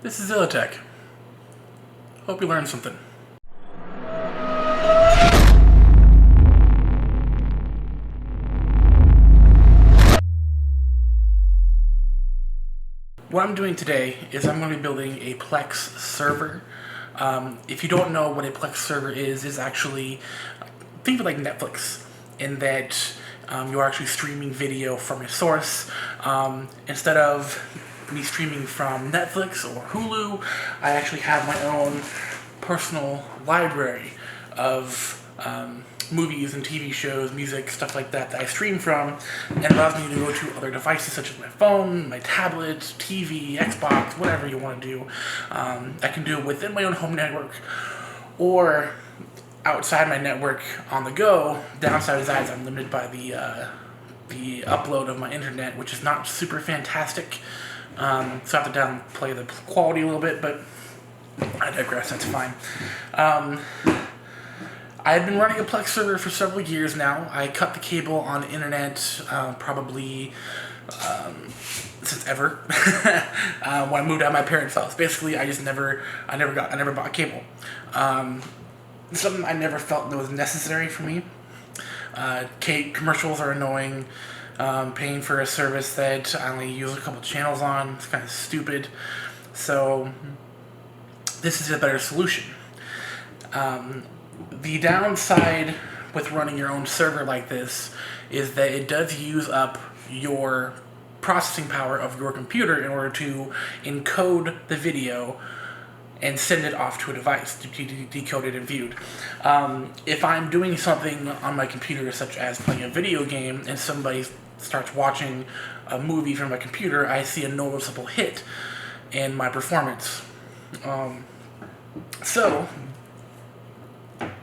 This is Zillotech. Hope you learned something. What I'm doing today is I'm going to be building a Plex server. If you don't know what a Plex server is actually, think of it like Netflix, in that you're actually streaming video from a source. Instead of me streaming from Netflix or Hulu, I actually have my own personal library of movies and TV shows, music, stuff like that I stream from, and it allows me to go to other devices such as my phone, my tablet, TV, Xbox, whatever you want to do. I can do it within my own home network or outside my network on the go. Downside is that I'm limited by the upload of my internet, which is not super fantastic. So I have to downplay the quality a little bit, but I digress, that's fine. I've been running a Plex server for several years now. I cut the cable on the internet probably since ever. When I moved out of my parents' house. Basically, I never bought cable. Something I never felt that was necessary for me. Commercials are annoying. Paying for a service that I only use a couple channels on, it's kind of stupid. So this is a better solution. The downside with running your own server like this is that it does use up your processing power of your computer in order to encode the video and send it off to a device to be decoded and viewed. If I'm doing something on my computer, such as playing a video game, and somebody starts watching a movie from my computer, I see a noticeable hit in my performance. So,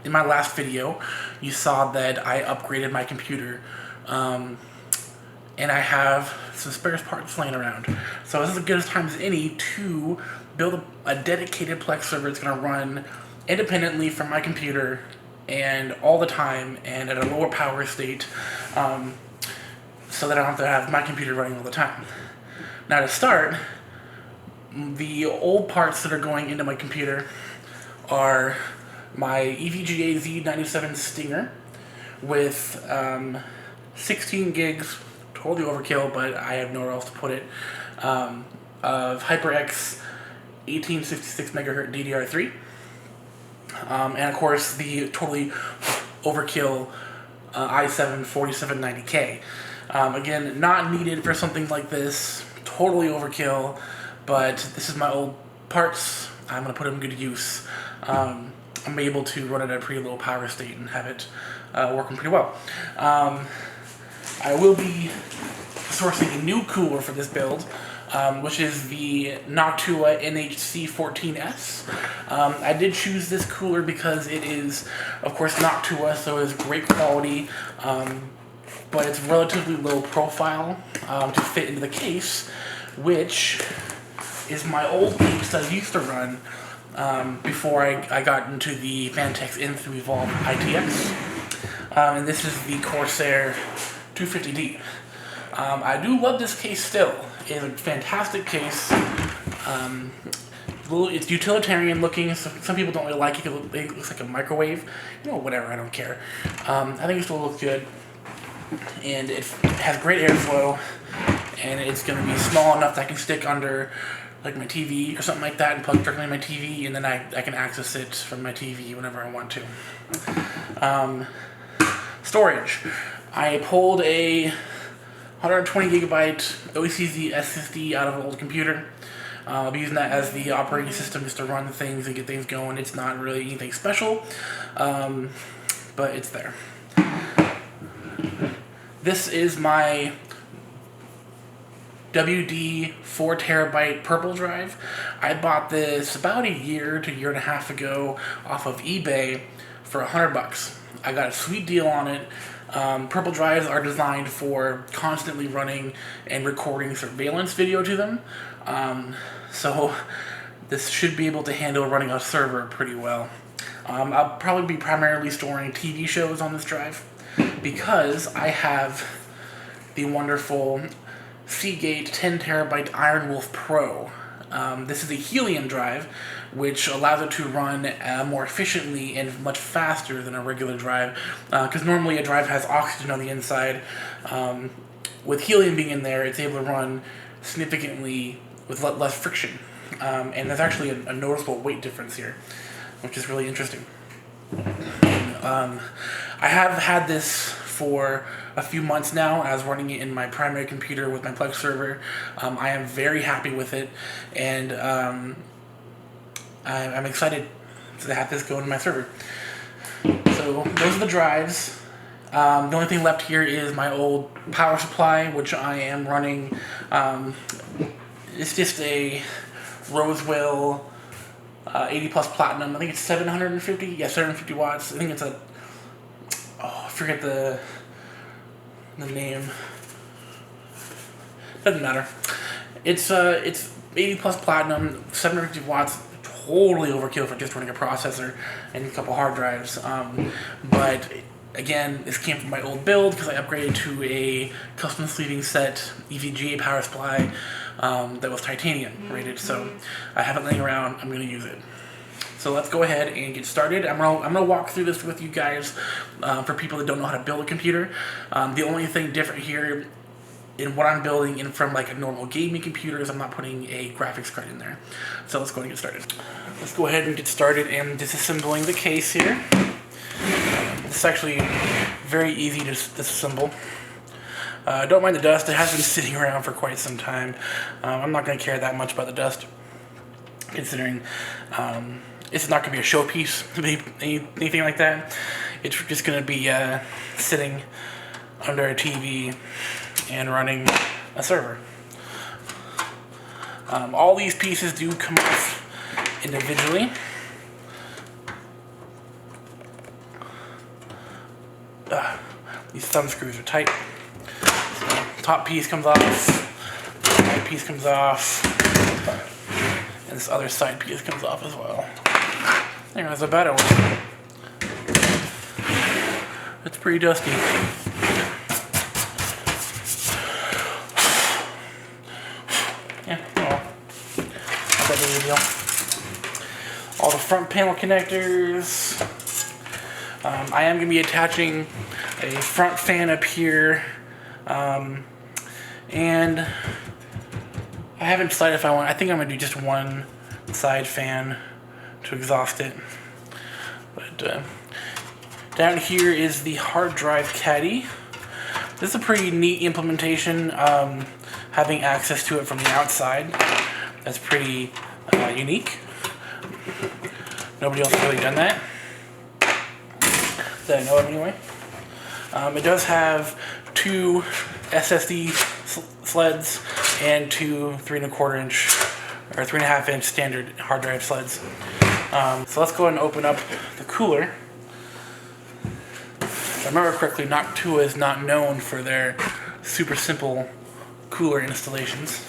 in my last video, you saw that I upgraded my computer, and I have some spare parts laying around. So this is as good a time as any to build a dedicated Plex server that's going to run independently from my computer and all the time and at a lower power state, so that I don't have to have my computer running all the time. Now to start, the old parts that are going into my computer are my EVGA Z97 Stingner with 16 gigs, totally overkill, but I have nowhere else to put it, of Hyperx 1866 MHz DDR3, and of course the totally overkill i7 4790K. Again, not needed for something like this, totally overkill, but this is my old parts. I'm going to put them in good use. I'm able to run it at a pretty low power state and have it working pretty well. I will be sourcing a new cooler for this build, which is the Noctua NHC14S. I did choose this cooler because it is, of course, Noctua, so it is great quality, but it's relatively low profile to fit into the case, which is my old case that I used to run before I got into the Vantex N3 Evolve ITX. And this is the Corsair 250D. I do love this case still. It's a fantastic case. It's utilitarian looking. Some people don't really like it. It looks like a microwave. You know, whatever, I don't care. I think it still looks good. And it has great airflow. And it's going to be small enough that I can stick under like my TV or something like that and plug directly in my TV, and then I can access it from my TV whenever I want to. Storage. I pulled a 120 gigabyte OCZ SSD out of an old computer. I'll be using that as the operating system just to run things and get things going. It's not really anything special, but it's there. This is my WD 4 terabyte purple drive. I bought this about a year to a year and a half ago off of eBay for $100. I got a sweet deal on it. Purple drives are designed for constantly running and recording surveillance video to them. So this should be able to handle running a server pretty well. I'll probably be primarily storing TV shows on this drive because I have the wonderful Seagate 10 terabyte Ironwolf Pro This is a helium drive, which allows it to run more efficiently and much faster than a regular drive, because normally a drive has oxygen on the inside. With helium being in there, it's able to run significantly with less friction, and there's actually a noticeable weight difference here, which is really interesting. I have had this for a few months now. I was running it in my primary computer with my Plex server. I am very happy with it, and I'm excited to have this go into my server. So those are the drives. The only thing left here is my old power supply, which I am running. It's just a Rosewill 80 plus platinum. I think it's 750. Yeah, 750 watts. I think it's a. Oh, I forget the name. Doesn't matter. It's 80 plus platinum, 750 watts. Totally overkill for just running a processor and a couple hard drives. But again, this came from my old build because I upgraded to a custom sleeving set EVGA power supply that was titanium rated. So I have it laying around. I'm going to use it. So let's go ahead and get started. I'm gonna walk through this with you guys for people that don't know how to build a computer. The only thing different here in what I'm building and from like a normal gaming computer is I'm not putting a graphics card in there. So let's go ahead and get started. Let's go ahead and get started in disassembling the case here. It's actually very easy to disassemble. Don't mind the dust. It has been sitting around for quite some time. I'm not going to care that much about the dust, considering it's not going to be a showpiece, anything like that. It's just going to be sitting under a TV and running a server. All these pieces do come off individually. These thumb screws are tight. So, top piece comes off, side piece comes off, and this other side piece comes off as well. There's a better one. It's pretty dusty. Yeah, well, not that big of a deal. All the front panel connectors. I am going to be attaching a front fan up here, and I haven't decided if I think I'm going to do just one side fan to exhaust it. But down here is the hard drive caddy. This is a pretty neat implementation, having access to it from the outside. That's pretty unique. Nobody else has really done that I know of anyway. It does have two SSD sleds and two 3¼ inch or 3½ inch standard hard drive sleds. So let's go ahead and open up the cooler. If I remember correctly, Noctua is not known for their super simple cooler installations.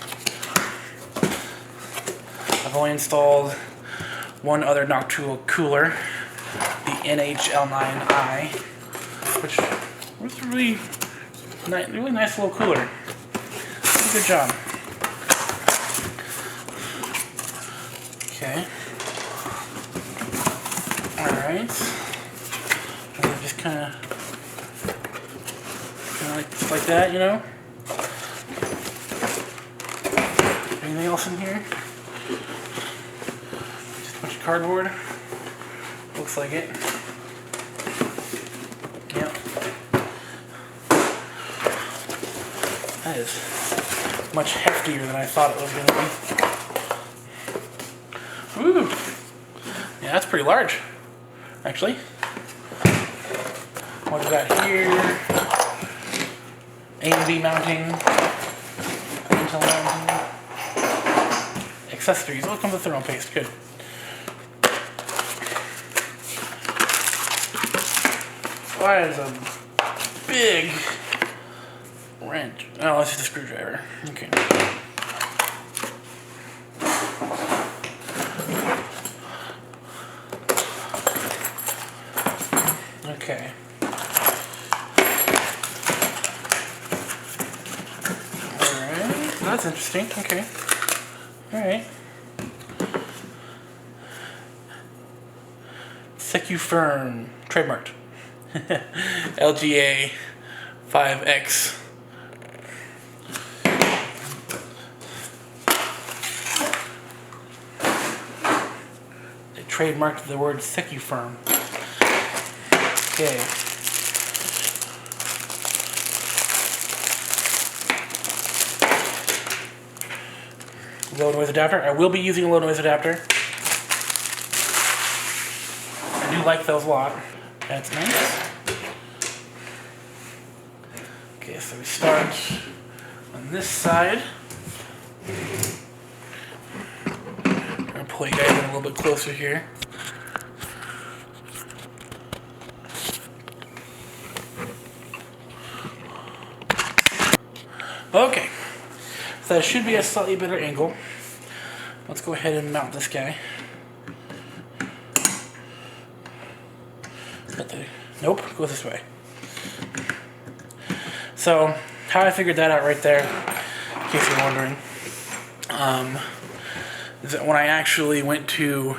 I've only installed one other Noctua cooler, the NHL9i, which was a really nice little cooler. Good job. Okay. Alright. And just kind of like that, you know? Anything else in here? Just a bunch of cardboard. Looks like it. Yep. That is much heftier than I thought it was going to be. Ooh! Yeah, that's pretty large, actually. What do we got here? A&B mounting. Intel mounting. Accessories. Oh, it comes with thermal paste. Good. That is a big wrench. Oh, that's just a screwdriver. Okay. Okay. Alright. That's interesting. Okay. Alright. Secufirm, trademarked. LGA 5X. They trademarked the word Secufirm. Okay. Low noise adapter. I will be using a low noise adapter. I do like those a lot. That's nice. Okay, so we start on this side. I'm gonna pull you guys in a little bit closer here. Okay, so that should be a slightly better angle. Let's go ahead and mount this guy. Nope, go this way. So, how I figured that out right there, in case you're wondering, is that when I actually went to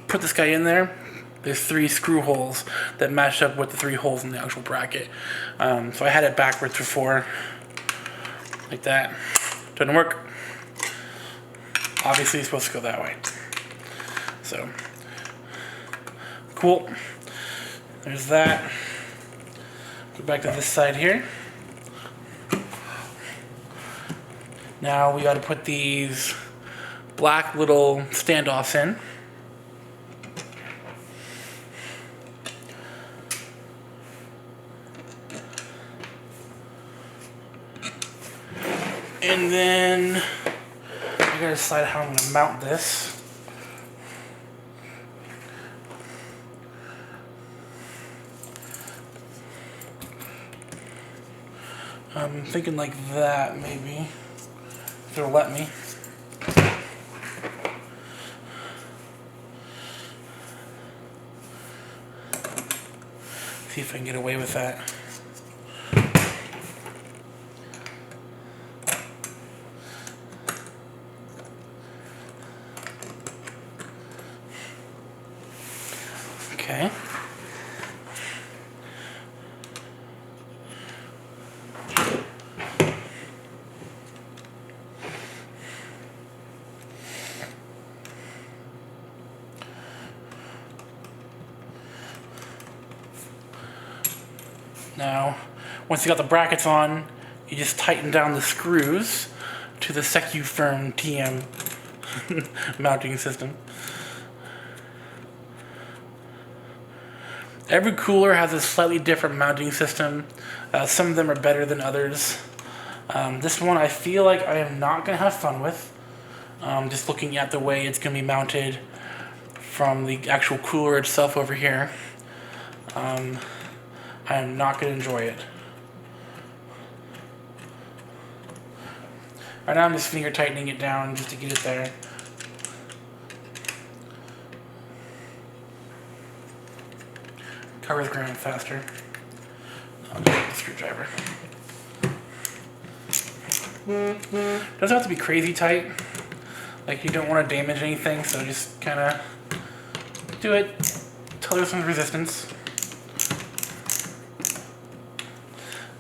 put this guy in there, there's 3 screw holes that matched up with the 3 holes in the actual bracket. So I had it backwards before, like that. Didn't work. Obviously it's supposed to go that way. So, cool. There's that. Go back to this side here. Now we got to put these black little standoffs in. And then I gotta decide how I'm gonna mount this. I'm thinking like that, maybe, if it'll let me. See if I can get away with that. Okay. Now, once you got the brackets on, you just tighten down the screws to the Secufirm TM mounting system. Every cooler has a slightly different mounting system. Some of them are better than others. This one I feel like I am not going to have fun with. Just looking at the way it's going to be mounted from the actual cooler itself over here. I am not going to enjoy it. Right now I'm just finger tightening it down just to get it there. Covers ground faster. I'll just get the screwdriver. Doesn't have to be crazy tight. Like, you don't want to damage anything, so just kind of do it till there's some resistance.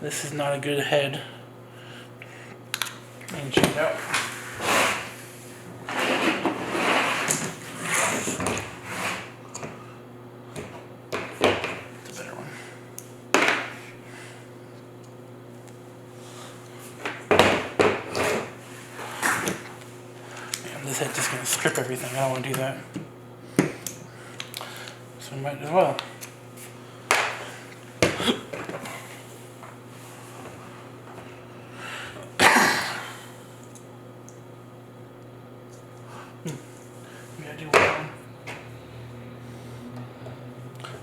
This is not a good head. And check it out. It's a better one. Man, this head's just going to strip everything. I don't want to do that. So we might as well.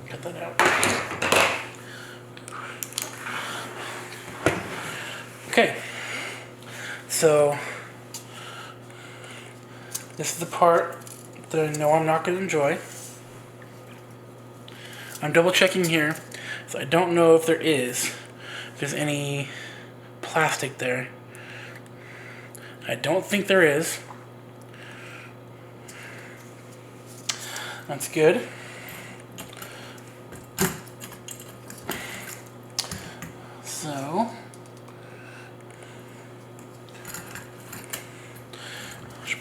Cut that out. Okay, so this is the part that I know I'm not going to enjoy. I'm double checking here, so I don't know if there's any plastic there. I don't think there is. That's good.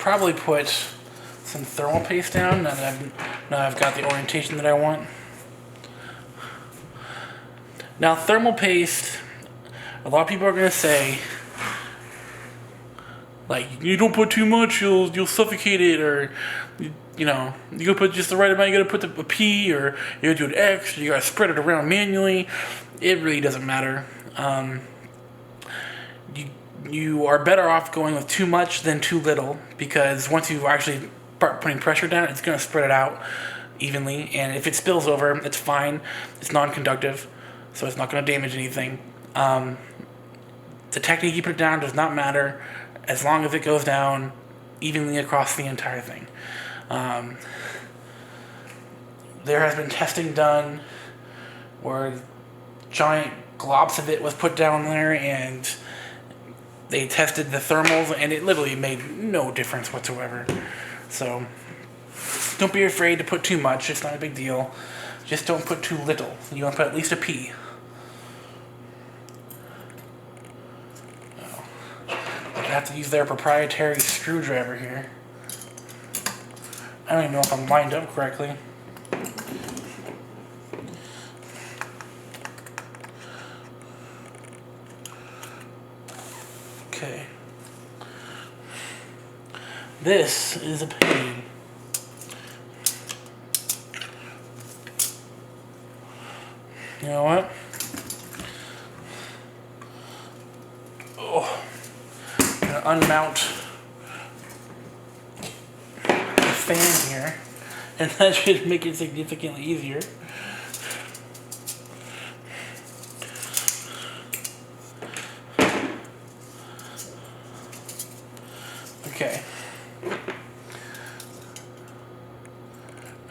probably put some thermal paste down now that I've got the orientation that I want. Now thermal paste, a lot of people are going to say, like, you don't put too much, you'll suffocate it, or you know, you gotta put just the right amount. You gotta put a P, or you gotta do an X, or you gotta spread it around manually. It really doesn't matter. You are better off going with too much than too little, because once you actually start putting pressure down, it's gonna spread it out evenly, and if it spills over, it's fine. It's non-conductive, so it's not gonna damage anything. The technique you put down does not matter, as long as it goes down evenly across the entire thing. There has been testing done where giant globs of it was put down there, and they tested the thermals, and it literally made no difference whatsoever. So don't be afraid to put too much. It's not a big deal. Just don't put too little. You want to put at least a P. I have to use their proprietary screwdriver here. I don't even know if I'm lined up correctly. Okay. This is a pain. You know what? Oh. I'm gonna unmount the fan here, and that should make it significantly easier. Okay.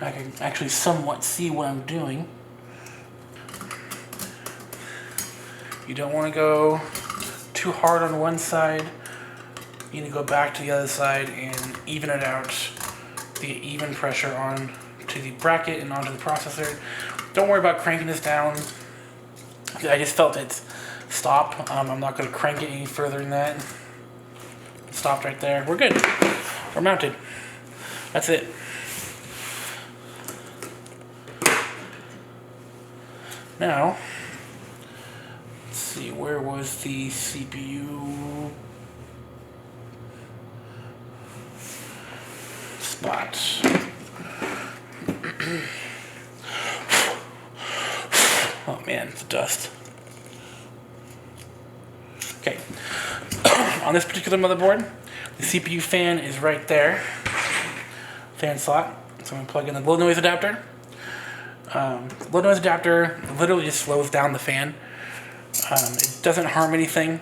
I can actually somewhat see what I'm doing. You don't want to go too hard on one side. You need to go back to the other side and even it out to get even pressure on to the bracket and onto the processor. Don't worry about cranking this down. I just felt it stop. I'm not going to crank it any further than that. It stopped right there. We're good. We're mounted. That's it. Now, let's see, where was the CPU spot? Oh man, it's dust. Okay. On this particular motherboard, the CPU fan is right there. Fan slot. So I'm going to plug in the low noise adapter. Low noise adapter literally just slows down the fan. It doesn't harm anything,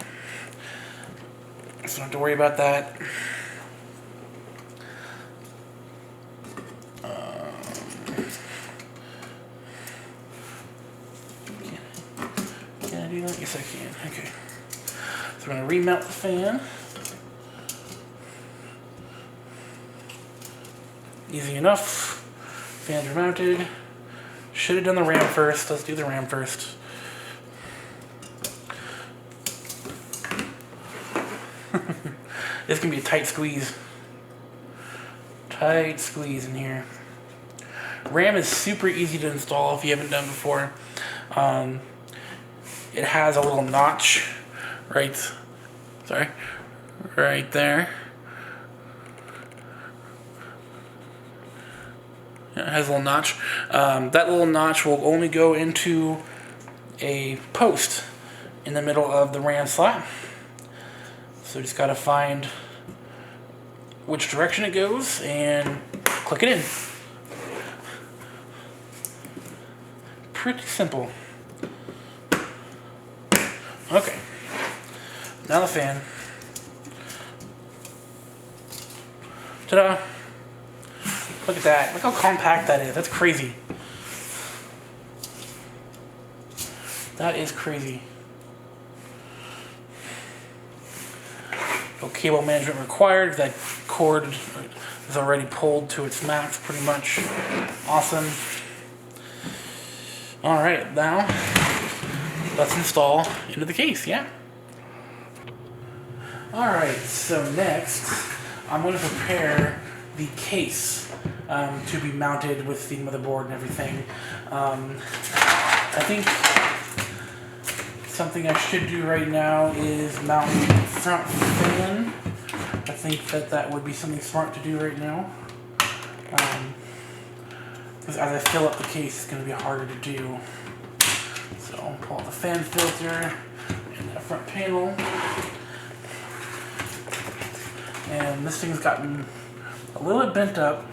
so don't have to worry about that. Can I do that? Yes, I can. Okay. So I'm going to remount the fan. Easy enough. Fans are mounted. Should have done the RAM first. Let's do the RAM first. This can be a tight squeeze. Tight squeeze in here. RAM is super easy to install if you haven't done before. It has a little notch right there. It has a little notch. That little notch will only go into a post in the middle of the RAM slot. So just gotta find which direction it goes and click it in. Pretty simple. Okay. Now the fan. Ta-da! Look at that. Look how compact that is. That's crazy. That is crazy. No cable management required. That cord is already pulled to its max pretty much. Awesome. Alright, now let's install into the case, yeah? Alright, so next I'm going to prepare the case to be mounted with the motherboard and everything. I think something I should do right now is mount the front fan. I think that would be something smart to do right now. Because as I fill up the case, it's going to be harder to do. So I'll pull out the fan filter and that front panel. And this thing's gotten a little bit bent up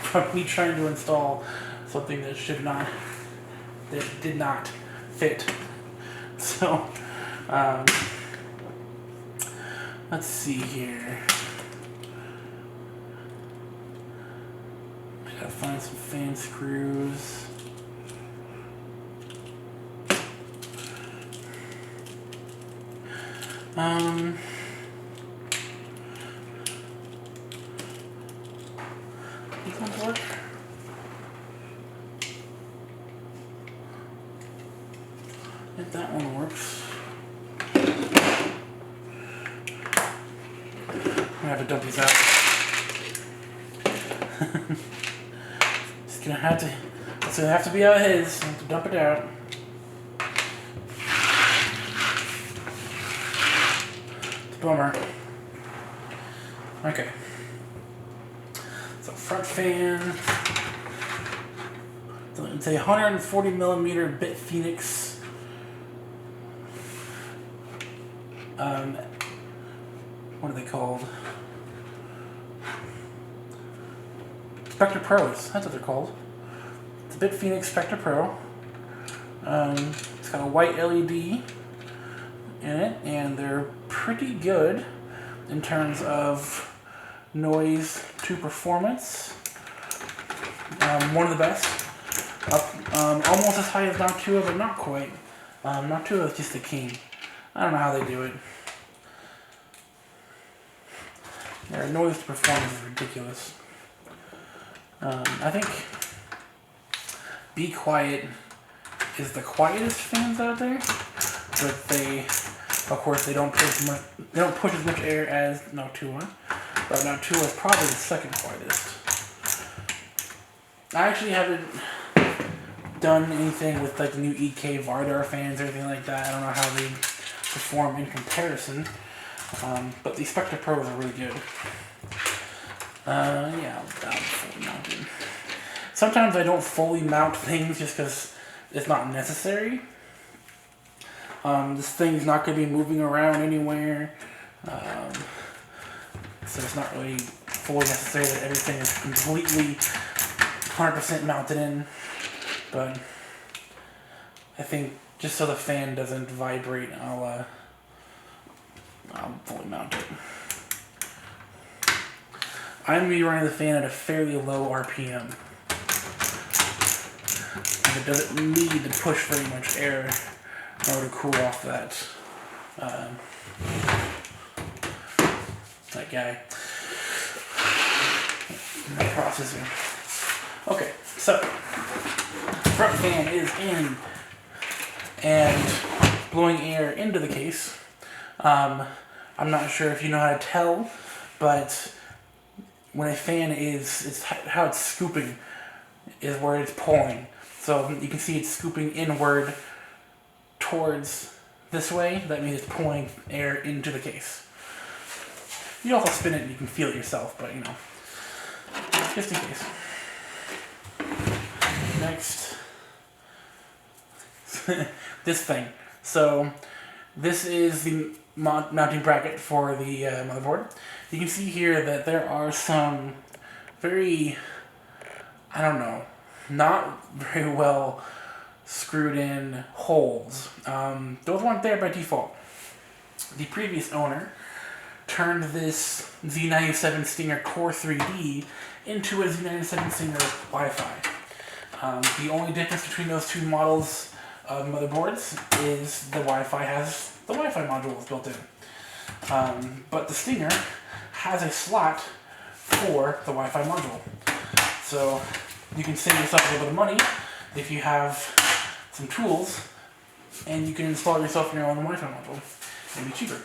from me trying to install something that did not fit. So, let's see here. I gotta find some fan screws. These ones work? If that one works. I'm gonna have to dump these out. It's gonna have to be out of his. I have to dump it out. It's a bummer. Okay. So front fan. So it's a 140mm bitfenix. What are they called? Spectre Pros, that's what they're called. It's a bitfenix Spectre Pro. It's got a white LED in it, and they're pretty good in terms of noise to performance. One of the best. Almost as high as Noctua, but not quite. Noctua is just the king. I don't know how they do it. Their noise to performance is ridiculous. I think Be Quiet is the quietest fans out there, but of course, they don't push as much air as Noctua. But Noctua is probably the second quietest. I actually haven't done anything with like the new EVGA Vardar fans or anything like that. I don't know how they perform in comparison, but the Spectre Pros are really good. Yeah, I'll fully mount it. Sometimes I don't fully mount things just because it's not necessary. This thing's not going to be moving around anywhere, so it's not really fully necessary that everything is completely 100% mounted in, but I think just so the fan doesn't vibrate, I'll fully mount it. I'm going to be running the fan at a fairly low RPM. And it doesn't need to push very much air in order to cool off that guy. My processor. Okay, so front fan is in and blowing air into the case. I'm not sure if you know how to tell, but when a fan it's how it's scooping is where it's pulling. So you can see it's scooping inward towards this way. That means it's pulling air into the case. You also spin it and you can feel it yourself, but you know, just in case. Next, this thing. So this is the mounting bracket for the motherboard. You can see here that there are some very, I don't know, not very well screwed in holes. Those weren't there by default. The previous owner turned this Z97 Stinger Core 3D into a Z97 Stinger Wi-Fi. The only difference between those two models of motherboards is the Wi-Fi has the Wi-Fi modules built in. But the Stinger has a slot for the Wi-Fi module. So you can save yourself a little bit of money if you have some tools and you can install yourself your own Wi-Fi module. It'll be cheaper.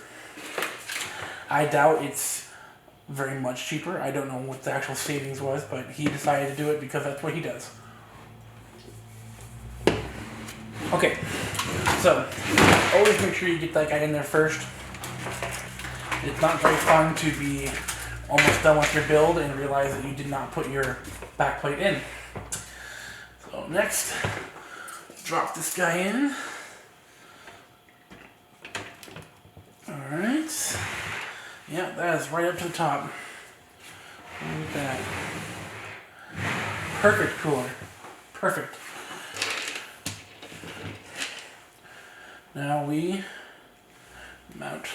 I doubt it's very much cheaper. I don't know what the actual savings was, but he decided to do it because that's what he does. Okay, so always make sure you get that guy in there first. It's not very fun to be almost done with your build and realize that you did not put your backplate in. So next, drop this guy in. Alright. Yeah, that is right up to the top. Look at that. Perfect cooler. Perfect. Now we mount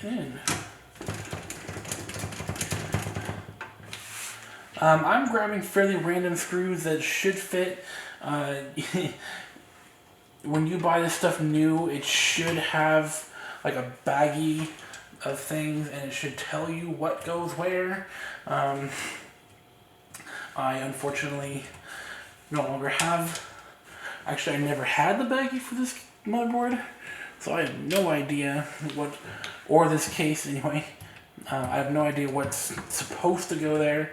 in. I'm grabbing fairly random screws that should fit. When you buy this stuff new, it should have like a baggie of things and it should tell you what goes where. I unfortunately no longer have. Actually, I never had the baggie for this motherboard, so I have no idea what, or this case anyway. I have no idea what's supposed to go there.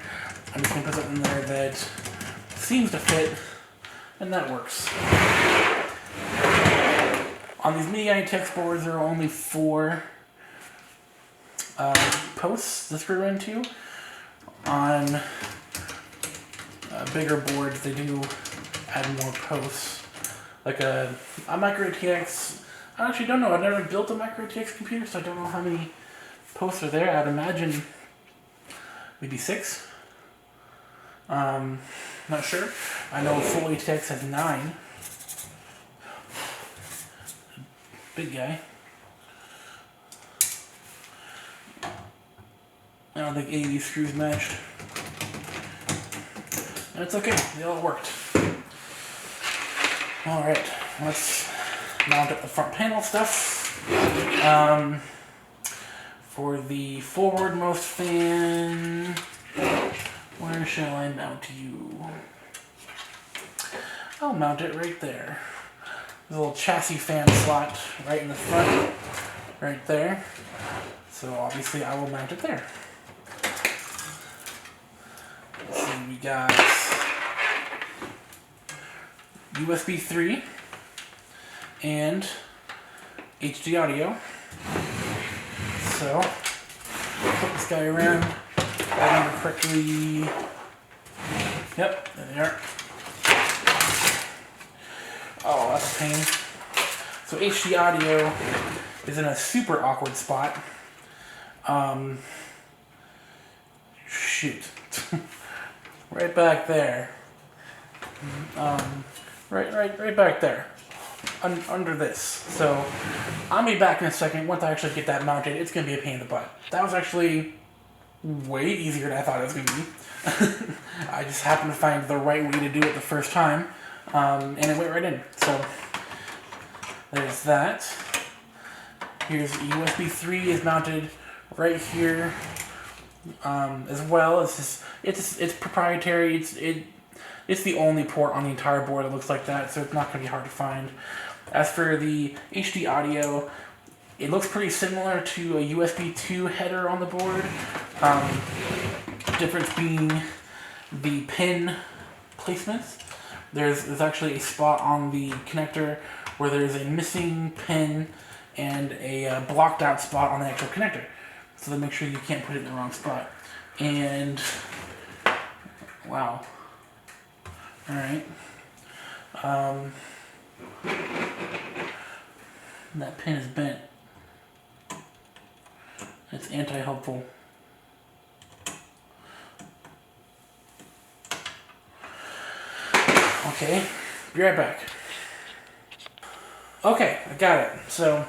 I'm just going to put something there that seems to fit, and that works. On these mini ITX boards, there are only 4 posts to screw into. On bigger boards, they do add more posts. Like a micro ATX, I actually don't know. I've never built a micro ATX computer, so I don't know how many posts are there. I'd imagine maybe 6. Not sure. I know full ATX has 9. Big guy. I don't think any of these screws matched. That's okay, they all worked. Alright, let's mount up the front panel stuff. For the forwardmost fan, where shall I mount you? I'll mount it right there. There's a little chassis fan slot right in the front, right there. So obviously I will mount it there. Let's see, we got USB 3 and HD audio. So put this guy around, if I remember correctly. Yep, there they are. Oh, that's a pain. So HD audio is in a super awkward spot. Shoot. Right back there. Right back there. Under this. So I'll be back in a second. Once I actually get that mounted, it's going to be a pain in the butt. That was actually way easier than I thought it was going to be. I just happened to find the right way to do it the first time. And it went right in. So there's that. Here's USB 3 is mounted right here as well. It's proprietary. It's the only port on the entire board that looks like that, so it's not going to be hard to find. As for the HD audio, it looks pretty similar to a USB 2 header on the board. Difference being the pin placements. There's actually a spot on the connector where there's a missing pin and a blocked out spot on the actual connector. So to make sure you can't put it in the wrong spot. And wow. Alright. That pin is bent. It's anti-helpful. Okay, be right back. Okay, I got it. So,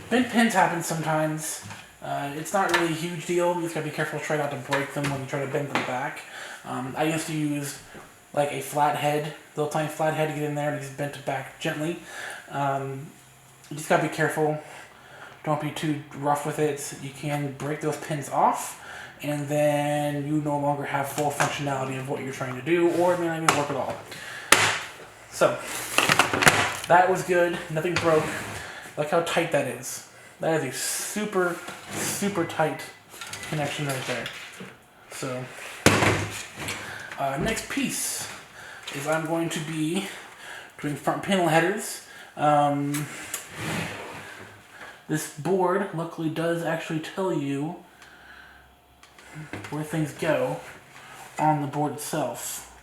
bent pins happen sometimes. It's not really a huge deal. You just gotta be careful, try not to break them when you try to bend them back. I used to use like a flat head, little tiny flat head to get in there and just bent it back gently. You just gotta be careful. Don't be too rough with it. You can break those pins off, and then you no longer have full functionality of what you're trying to do, or it may not even work at all. So, that was good. Nothing broke. Look how tight that is. That is a super, super tight connection right there. So, next piece is I'm going to be doing front panel headers. This board luckily does actually tell you where things go on the board itself.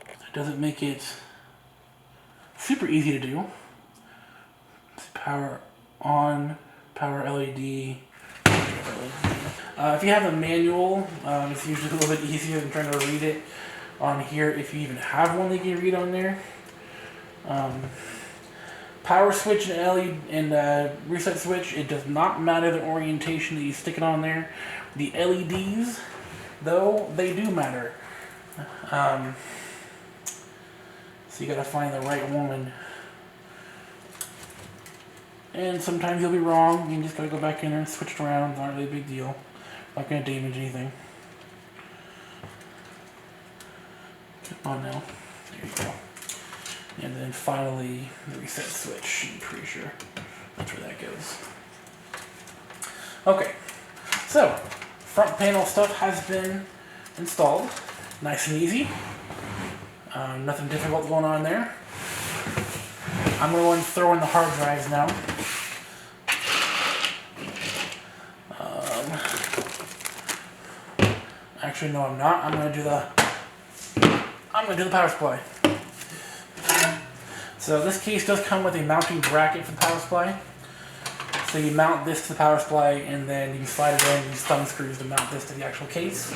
It doesn't make it super easy to do. It's power on, power LED. If you have a manual, it's usually a little bit easier than trying to read it on here if you even have one that you can read on there. Power switch and LED and reset switch, it does not matter the orientation that you stick it on there. The LEDs, though, they do matter. So you gotta find the right one. And sometimes you'll be wrong. You just gotta go back in there and switch it around. It's not really a big deal. Not gonna damage anything. Come on now. There you go. And then finally, the reset switch. I'm pretty sure that's where that goes. Okay. So, front panel stuff has been installed. Nice and easy. Nothing difficult going on there. I'm going to throw in the hard drives now. Actually, no, I'm not. I'm going to do the power supply. So this case does come with a mounting bracket for the power supply. So you mount this to the power supply, and then you can slide it in and use thumb screws to mount this to the actual case.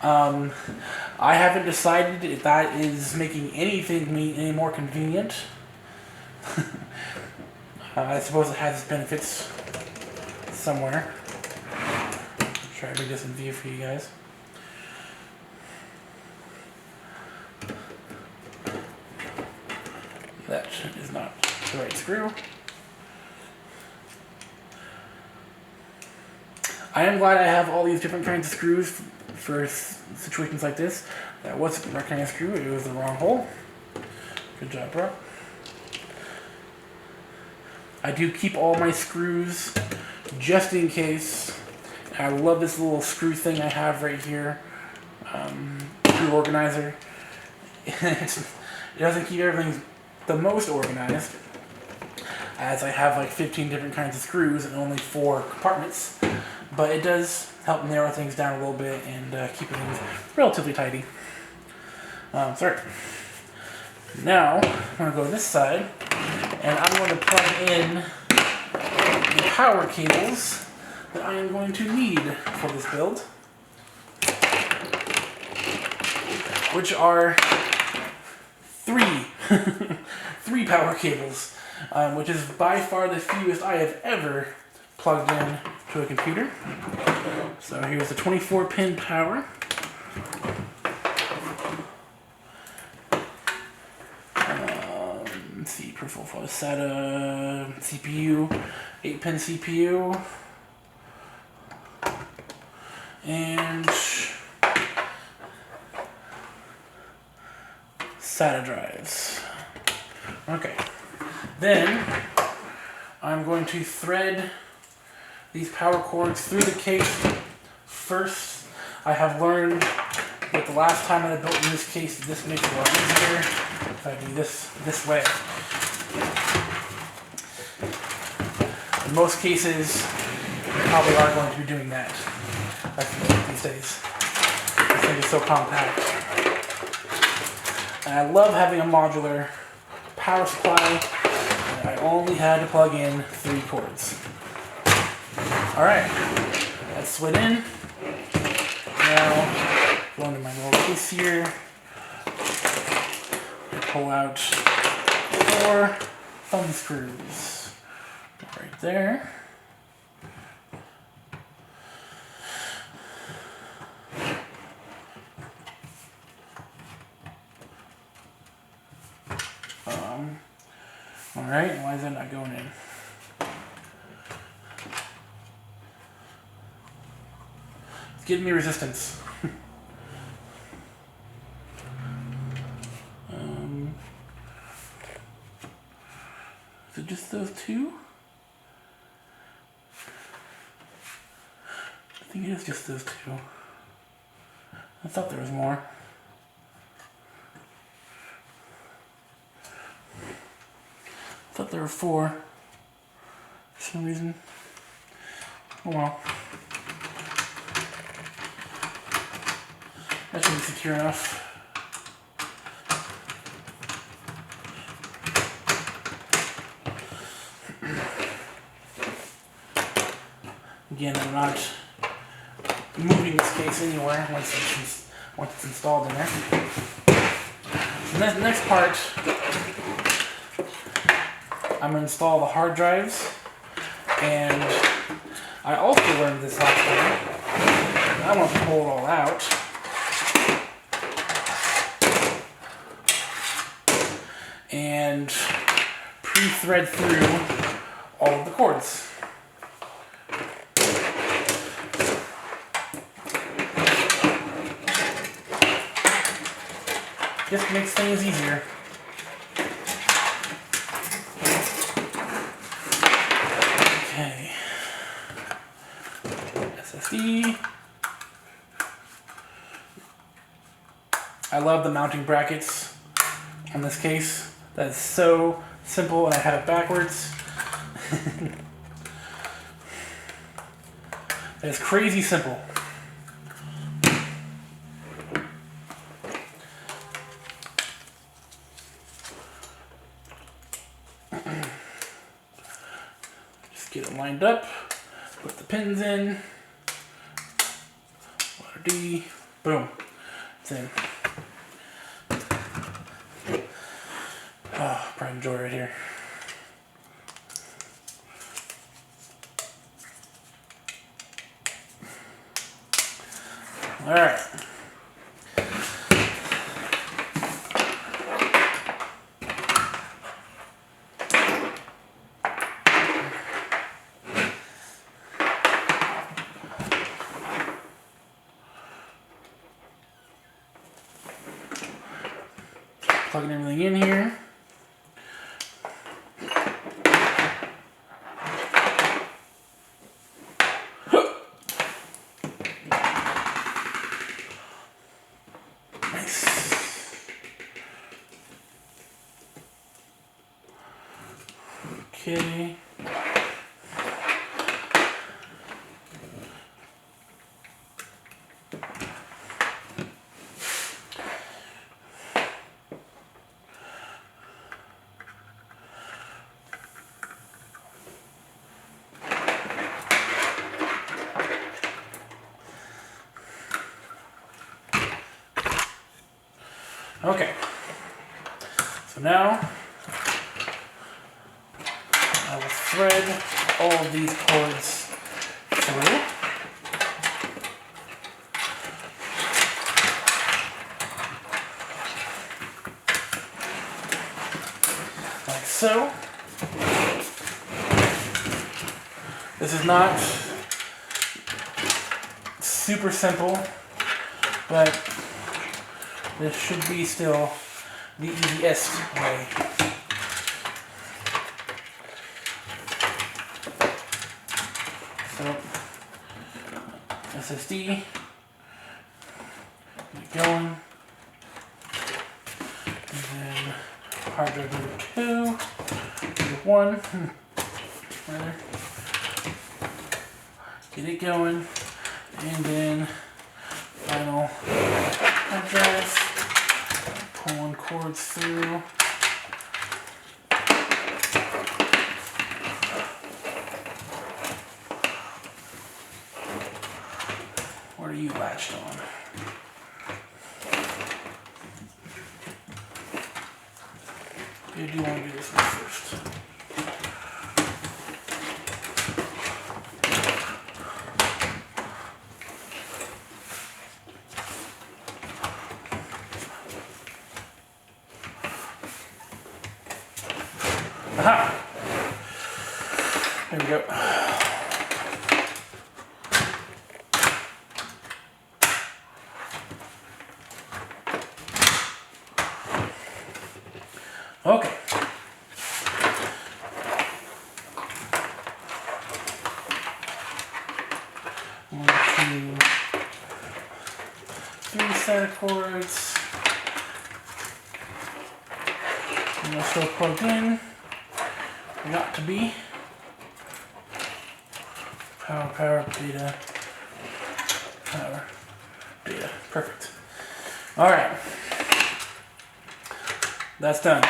I haven't decided if that is making anything any more convenient. I suppose it has its benefits somewhere. Try to bring this in view for you guys. That is not the right screw. I am glad I have all these different kinds of screws for situations like this. That wasn't the right kind of screw, it was the wrong hole. Good job, bro. I do keep all my screws just in case. I love this little screw thing I have right here. Screw organizer. It doesn't keep everything the most organized, as I have like 15 different kinds of screws and only 4 compartments, but it does help narrow things down a little bit and keep things relatively tidy. Sorry. Now, I'm going to go to this side, and I'm going to plug in the power cables that I am going to need for this build, which are 3 power cables, which is by far the fewest I have ever plugged in to a computer. So here's the 24-pin power. Let's see, peripheral for SATA CPU, 8-pin CPU, and SATA drives. Okay, then I'm going to thread these power cords through the case first. I have learned that the last time I built in this case, this makes it a lot easier if I do this way. In most cases, you probably are going to be doing that. I feel like these days. This thing is so compact. And I love having a modular power supply, and I only had to plug in 3 cords. Alright, that's slid in. Now, go into my little case here, and pull out 4 thumb screws. Right there. Alright, why is that not going in? It's giving me resistance. those two. I think it is just those two. I thought there was more. I thought there were 4 for some reason. Oh well. That should be secure enough. Again, I'm not moving this case anywhere once it's installed in there. So the next part, I'm going to install the hard drives, and I also learned this last time. I want to pull it all out. And pre-thread through all of the cords. Just makes things easier. Okay. SSD. I love the mounting brackets on this case. That is so simple, and I have it backwards. That is crazy simple. Just get it lined up, put the pins in, letter D, boom, it's in. Oh, pride and joy right here. All right. Plugging everything in here. Okay. Okay. So now I will thread all of these cords through. Like so. This is not super simple, but this should be still the easiest way. So, SSD, get going, and then hard drive number 2, number 1, rather, get it going, and then final hard drive, pulling cords through. What are you latched on? You do want to do this one first. Aha! There we go. Okay. 1, 2, 3 set of cords. And they're still plugged in. Got to be. Power, data. Power, data. Perfect. Alright. That's done.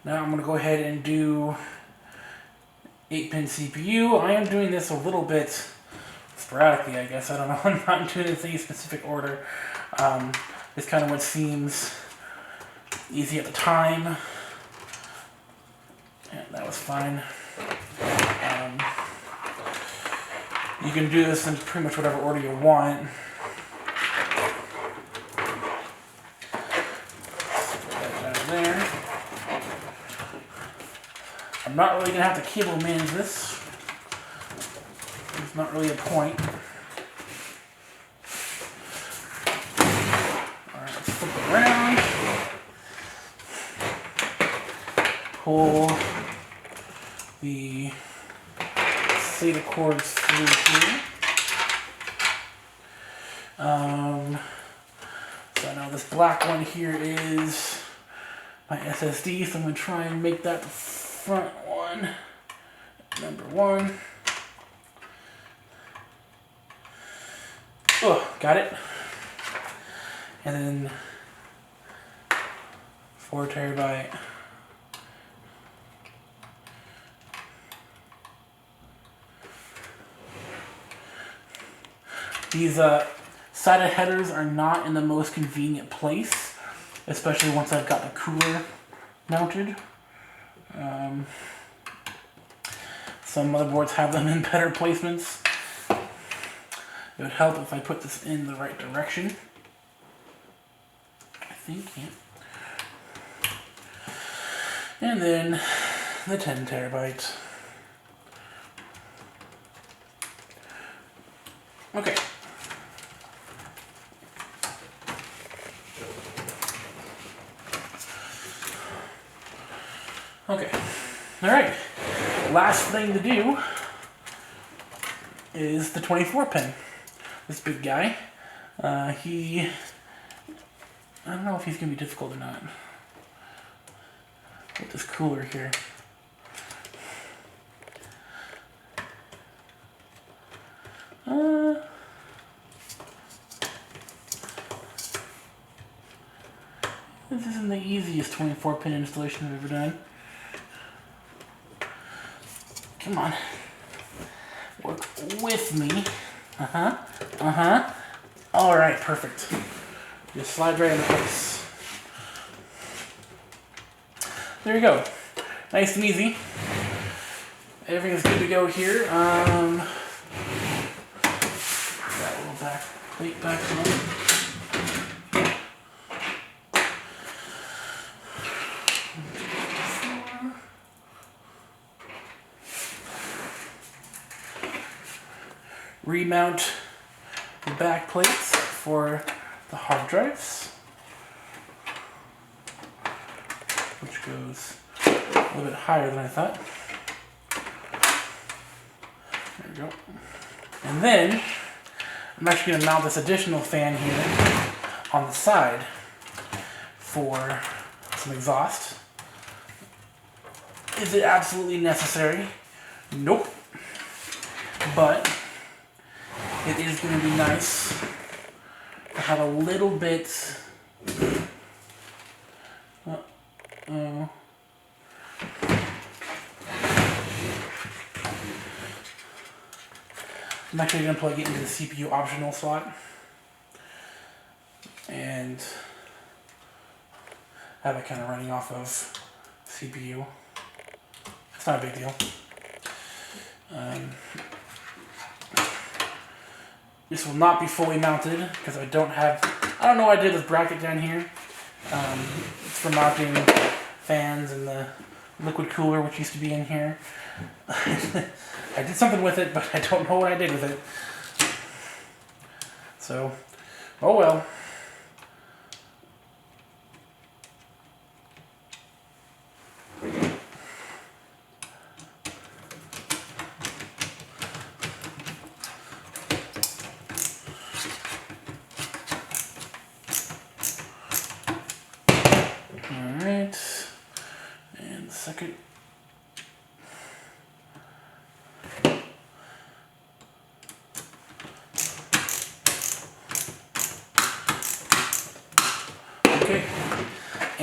Now I'm going to go ahead and do 8-pin CPU. I am doing this a little bit sporadically, I guess. I don't know. I'm not doing this in any specific order. It's kind of what seems easy at the time. And that was fine. You can do this in pretty much whatever order you want. There. I'm not really going to have to cable manage this. There's not really a point. Alright, let's flip it around. Pull the SATA cords through here. So now this black one here is my SSD, so I'm going to try and make that the front one, number 1. Oh, got it. And then 4 terabyte. These SATA headers are not in the most convenient place, especially once I've got the cooler mounted. Some motherboards have them in better placements. It would help if I put this in the right direction. I think, yeah. And then the 10 terabytes. Okay. Okay. All right. Last thing to do is the 24-pin. This big guy. I don't know if he's going to be difficult or not. With this cooler here. This isn't the easiest 24-pin installation I've ever done. Come on. Work with me. Alright, perfect. Just slide right into place. There you go. Nice and easy. Everything's good to go here. That little back plate back on. Remount the back plates for the hard drives, which goes a little bit higher than I thought. There we go. And then I'm actually going to mount this additional fan here on the side for some exhaust. Is it absolutely necessary? Nope. But it is going to be nice to have a little bit. I'm actually going to plug it into the CPU optional slot and have it kind of running off of CPU. It's not a big deal. This will not be fully mounted because I don't know what I did with this bracket down here. It's for mounting fans and the liquid cooler which used to be in here. I did something with it, but I don't know what I did with it. So, oh well.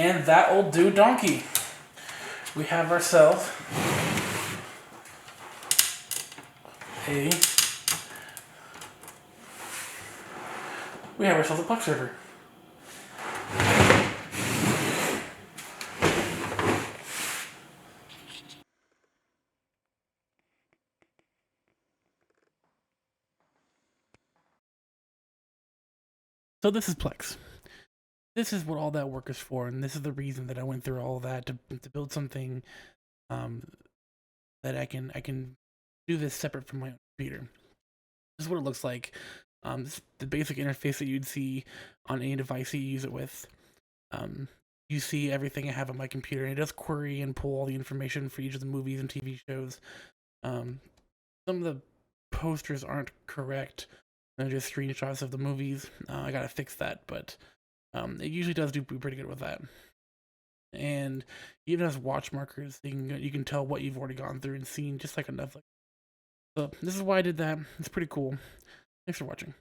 And that'll do donkey. We have ourselves a Plex server. So this is Plex. This is what all that work is for, and this is the reason that I went through all of that to build something that I can do this separate from my own computer. This is what it looks like. This is the basic interface that you'd see on any device that you use it with. You see everything I have on my computer, and it does query and pull all the information for each of the movies and TV shows. Some of the posters aren't correct. They're just screenshots of the movies. I gotta fix that, but it usually does do pretty good with that. And it even has watch markers. You can tell what you've already gone through and seen, just like on Netflix. So this is why I did that. It's pretty cool. Thanks for watching.